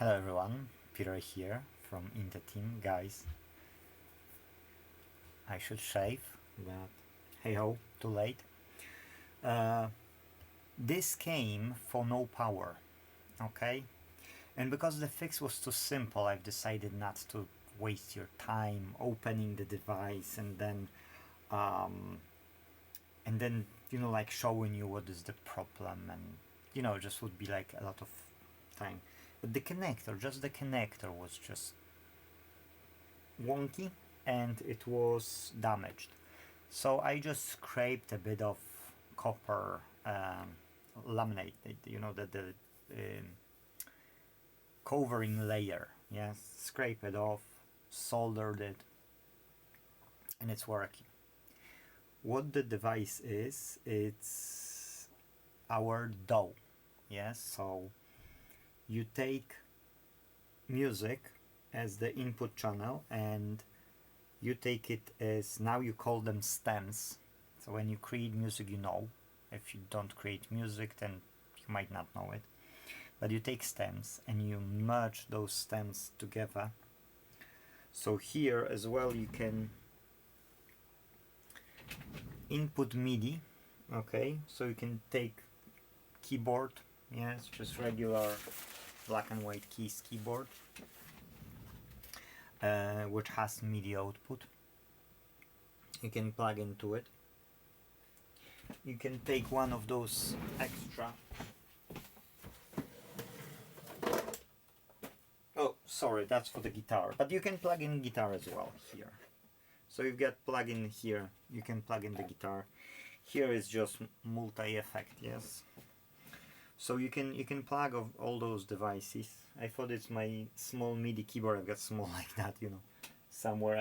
Hello everyone, Peter here from Inte.Team. Guys, I should shave, but hey ho, too late. This came for no power, okay? And because the fix was too simple, I've decided not to waste your time opening the device and then like showing you what is the problem, and just would be like a lot of time. But the connector was just wonky and it was damaged. So I just scraped a bit of copper laminate, the covering layer. Yes, scrape it off, soldered it, and it's working. What the device is, it's our DAW. Yes, so you take music as the input channel and you take it as, now you call them stems. So when you create music, if you don't create music, then you might not know it, but you take stems and you merge those stems together. So here as well you can input MIDI. Okay, so you can take keyboard, yes, just regular black and white keys keyboard, which has MIDI output. You can plug into it. You can take one of those extra, oh sorry, that's for the guitar, but you can plug in guitar as well here. So you've got plug in here, you can plug in the guitar. Here is just multi-effect, yes. So you can plug of all those devices. I thought it's my small MIDI keyboard. I've got small like that, somewhere.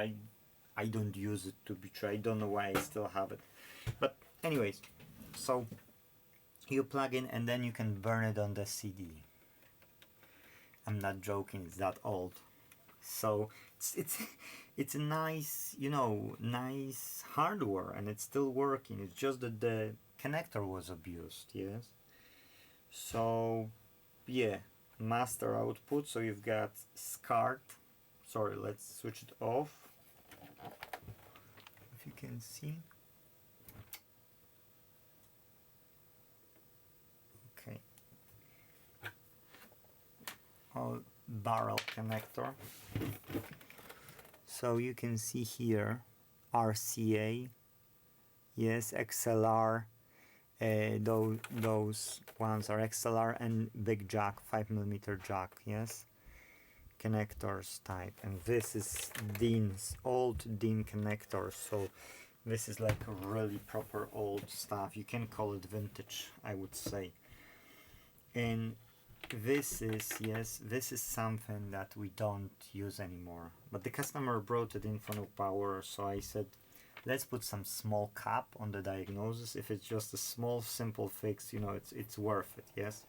I don't use it, to be true. I don't know why I still have it. But anyways, so you plug in and then you can burn it on the CD. I'm not joking, it's that old. So it's a nice, nice hardware, and it's still working. It's just that the connector was abused, yes. So yeah, master output. So you've got SCART. Sorry, let's switch it off. If you can see. Okay. Barrel connector. So you can see here RCA, yes, XLR. Those ones are XLR and big jack, 5mm jack, yes, connectors type. And this is DIN's, old DIN connectors, so this is like really proper old stuff. You can call it vintage, I would say. And this is something that we don't use anymore, but the customer brought it in for no power, so I said let's put some small cap on the diagnosis. If it's just a small simple fix, it's worth it, yes.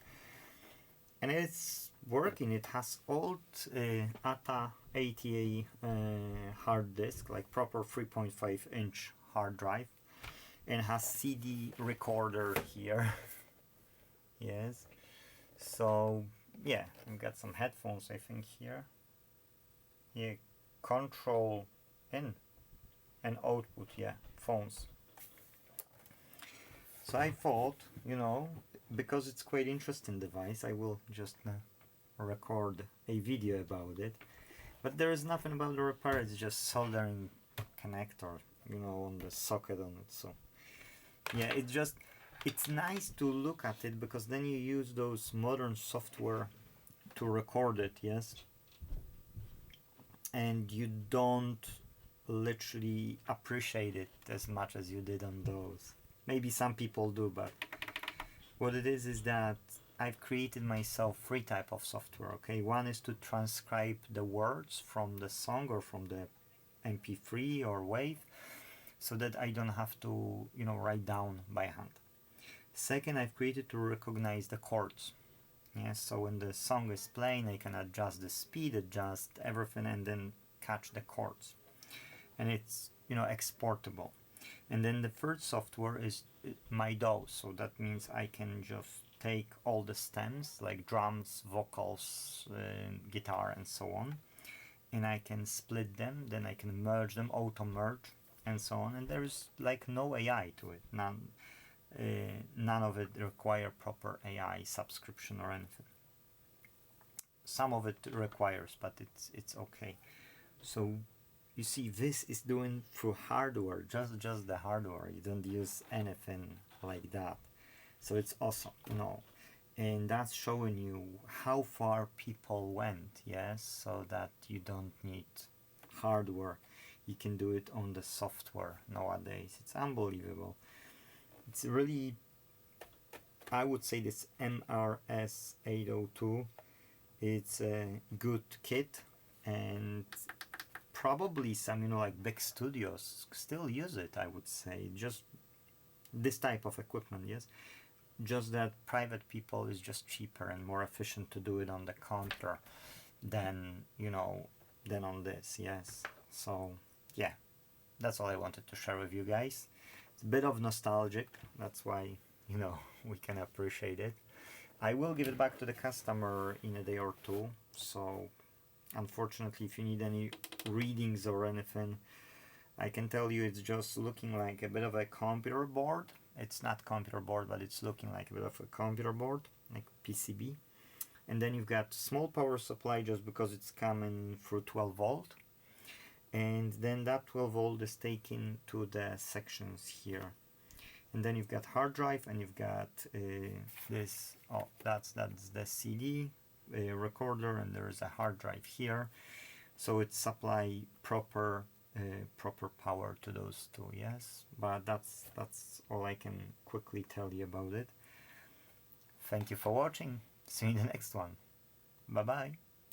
And it's working. It has old ATA hard disk, like proper 3.5-inch hard drive, and has CD recorder here. Yes. So yeah, I've got some headphones, I think, here. Yeah, control in and output, yeah, phones. So I thought, because it's quite interesting device, I will just record a video about it. But there is nothing about the repair, it's just soldering connector, on the socket on it. So yeah, it's nice to look at it, because then you use those modern software to record it, yes, and you don't literally appreciate it as much as you did on those. Maybe some people do, but what it is that I've created myself 3 types of software. Okay, one is to transcribe the words from the song or from the MP3 or WAV, so that I don't have to write down by hand. Second, I've created to recognize the chords. Yes, so when the song is playing, I can adjust the speed, adjust everything, and then catch the chords. And it's exportable. And then the third software is my DAW, so that means I can just take all the stems like drums, vocals, guitar and so on, and I can split them, then I can merge them, auto merge and so on, and there is like no AI to it. None of it require proper AI subscription or anything. Some of it requires, but it's okay. So you see, this is doing through hardware, just the hardware. You don't use anything like that. So it's awesome, you know. And that's showing you how far people went, yes, so that you don't need hardware. You can do it on the software nowadays. It's unbelievable. It's really, I would say this Mrs-802, it's a good kit, and probably some, you know, like big studios still use it, I would say. Just this type of equipment, yes. Just that private people is just cheaper and more efficient to do it on the counter than, you know, than on this, yes. So yeah, that's all I wanted to share with you guys. It's a bit of nostalgic, that's why, you know, we can appreciate it. I will give it back to the customer in a day or two, so unfortunately, if you need any readings or anything, I can tell you it's just looking like a bit of a computer board. It's not computer board, but it's looking like a bit of a computer board, like PCB. And then you've got small power supply just because it's coming through 12 volt. And then that 12 volt is taken to the sections here. And then you've got hard drive, and you've got this, oh, that's the CD recorder, and there's a hard drive here. So it supply proper power to those two, yes. But that's all I can quickly tell you about it. Thank you for watching. See you in the next one. Bye bye.